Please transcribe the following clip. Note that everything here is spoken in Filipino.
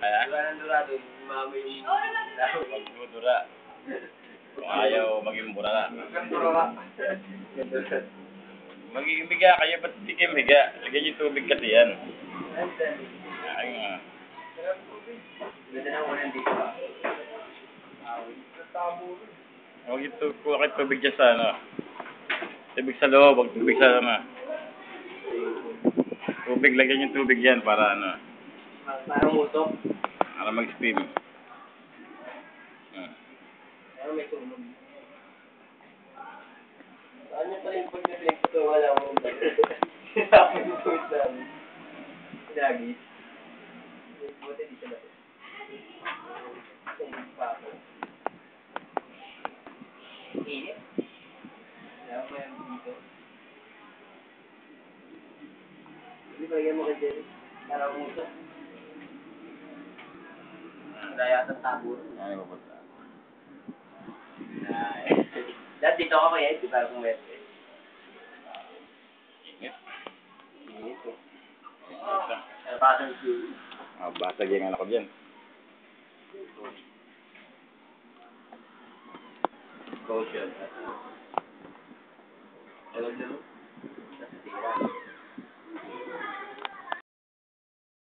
Kaya? Diba nang durado, yung mama yung... Magdudura. Kung ayaw maging bura. Magiging biga kayo, ba't hindi kayo biga? Lagyan yung tubig kasi yan. Ay nga. Ganda na unang dito. Huwag yung kuha kayo tubig dyan sa ano. Tubig sa loob, huwag tubig sa ano. Tubig, lagyan yung tubig yan para ano. Parang usok. Para mag-steam. Parang may tunog. Saan niyo pala yung pag-reflect ito? Wala mo. Sinapin yung tuwid namin. Pinagis. Buti di siya natin. Kung pa ako. Init. Kaya ko yan dito. Hindi ba yan mo ka dyan? Parang usok. Wala yata tabur. Ano ba punta? Dad, dito ako kaya, di ba kung meron? Init. Init eh. Init. Ano pa kasang school? Basag yung anak ko dyan. Coach yun. Ano dyan? Sa tira.